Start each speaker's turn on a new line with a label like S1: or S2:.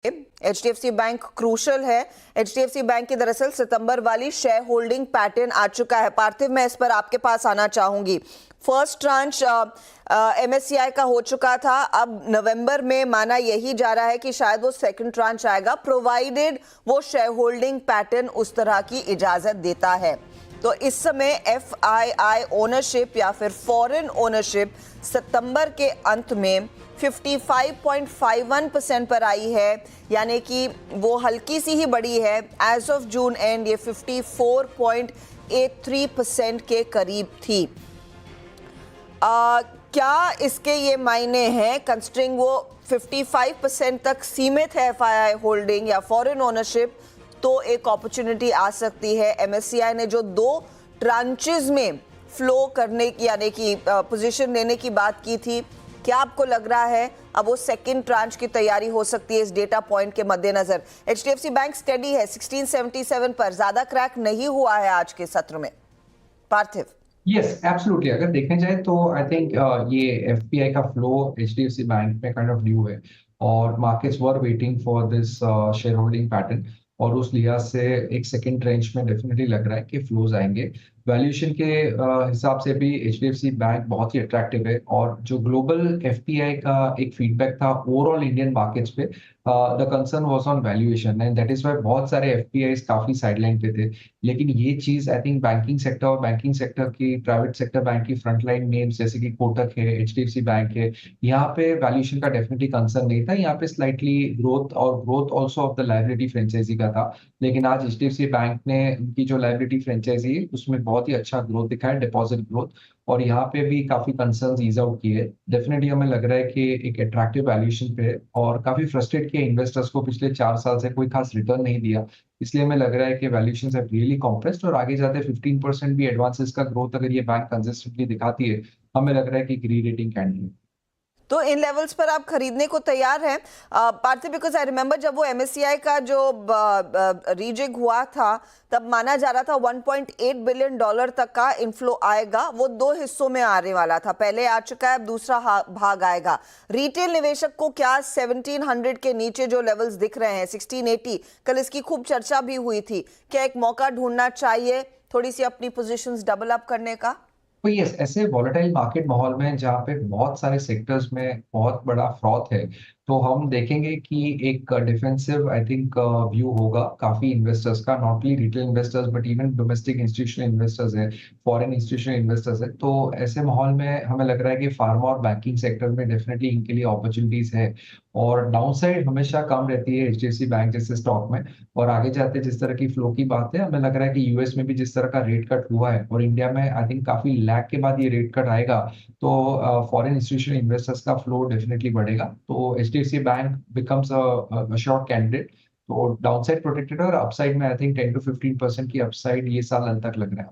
S1: HDFC bank crucial है। HDFC bank की दरअसल सितंबर वाली शेयर होल्डिंग पैटर्न आ चुका है। पार्थिव, मैं इस पर आपके पास आना चाहूंगी। फर्स्ट ट्रांच MSCI का हो चुका था, अब नवंबर में माना यही जा रहा है कि शायद वो सेकंड ट्रांच आएगा, प्रोवाइडेड वो शेयर होल्डिंग पैटर्न उस तरह की इजाजत देता है। तो इस समय FII ओनरशिप या फिर फॉरेन ओनरशिप सितंबर के अंत में 55.51% पर आई है, यानी कि वो हल्की सी ही बढ़ी है। एज ऑफ जून एंड ये 54.83% के करीब थी। क्या इसके ये मायने हैं, कंसिडरिंग वो 55% तक सीमित है FII होल्डिंग या फॉरेन ओनरशिप, तो एक अपॉर्चुनिटी आ सकती है। MSCI ने जो 2 ट्रांचेस में फ्लो करने की यानी कि पोजीशन लेने की बात की थी, क्या आपको लग रहा है अब वो सेकंड ट्रांच की तैयारी हो सकती है इस डेटा पॉइंट के मद्देनजर? HDFC बैंक स्टेडी है 1677 पर, ज्यादा क्रैक नहीं हुआ है आज के सत्र में। पार्थिव।
S2: यस एब्सोल्युटली, अगर देखने जाए तो आई थिंक ये FPI का फ्लो HDFC बैंक में काइंड ऑफ ड्यू है और markets were waiting for this share holding pattern, और उस लिहाज से एक सेकंड ट्रेंच में डेफिनेटली लग रहा है कि फ्लोज आएंगे। वैल्यूएशन के हिसाब से भी HDFC बैंक बहुत ही अट्रैक्टिव है, और जो ग्लोबल FPI का एक फीडबैक था ओवरऑल इंडियन मार्केट्स पे, the concern was on valuation, and that is why बहुत सारे FPIs काफी साइडलाइन पे थे। लेकिन ये चीज आई थिंक बैंकिंग सेक्टर की, प्राइवेट सेक्टर बैंक की फ्रंटलाइन नेम्स जैसे कि कोटक है, HDFC बैंक है, यहाँ पे वैल्यूएशन का डेफिनेटली कंसर्न नहीं था। यहाँ पे slightly growth also of the liability franchisee का था। लेकिन आज HDFC बैंक ने उनकी जो लायबिलिटी फ्रेंचाइजी है उसमें बहुत ही अच्छा ग्रोथ दिखाया, डिपॉजिट ग्रोथ, और यहाँ पे भी काफी कंसर्न्स ईज आउट किए। डेफिनेटली हमें लग रहा है कि एक अट्रैक्टिव वैल्यूएशन पे है, और काफी फ्रस्ट्रेट किया इन्वेस्टर्स को, पिछले 4 साल से कोई खास रिटर्न नहीं दिया, इसलिए हमें लग रहा है कि वैल्यूएशंस हैव रियली कॉम्प्रेस्ड, और आगे जाते 15% भी एडवांसेस का ग्रोथ अगर ये बैंक कंसिस्टेंटली दिखाती है, हमें लग रहा है कि री रेटिंग कैंडिडेट।
S1: तो इन लेवल्स पर आप खरीदने को तैयार हैं पार्थिव? बिकॉज आई रिमेंबर जब वो MSCI का जो रीजिग हुआ था, तब माना जा रहा था $1.8 बिलियन तक का इनफ्लो आएगा। वो 2 हिस्सों में आने वाला था, पहले आ चुका है, अब दूसरा भाग आएगा। रिटेल निवेशक को क्या 1700 के नीचे जो लेवल्स दिख रहे हैं, 1680, कल इसकी खूब चर्चा भी हुई थी, क्या एक मौका ढूंढना चाहिए थोड़ी सी अपनी पोजीशंस डबल अप करने का?
S2: तो यस, ऐसे वॉलेटाइल मार्केट माहौल में जहाँ पे बहुत सारे सेक्टर्स में बहुत बड़ा फ्रॉथ है, तो हम देखेंगे कि एक डिफेंसिव आई थिंक व्यू होगा काफी इन्वेस्टर्स का, not only retail investors but even domestic institutional investors है, फॉरेन इंस्टीट्यूशनल इन्वेस्टर्स है। तो ऐसे माहौल में हमें लग रहा है कि फार्मा और बैंकिंग सेक्टर में डेफिनेटली इनके लिए अपॉर्चुनिटीज है, और डाउनसाइड हमेशा कम रहती है HDFC बैंक जैसे स्टॉक में। और आगे जाते जिस तरह की फ्लो की बात है, हमें लग रहा है कि US में भी जिस तरह का रेट कट हुआ है, और इंडिया में आई थिंक काफी लैग के बाद ये रेट कट आएगा, तो फॉरेन इंस्टीट्यूशनल इन्वेस्टर्स का फ्लो डेफिनेटली बढ़ेगा, तो HDFC bank becomes a sure candidate. तो डाउनसाइड प्रोटेक्टेड, और अपसाइड में आई थिंक 10 to 15% की अपसाइड ये साल अंत तक लग रहा है।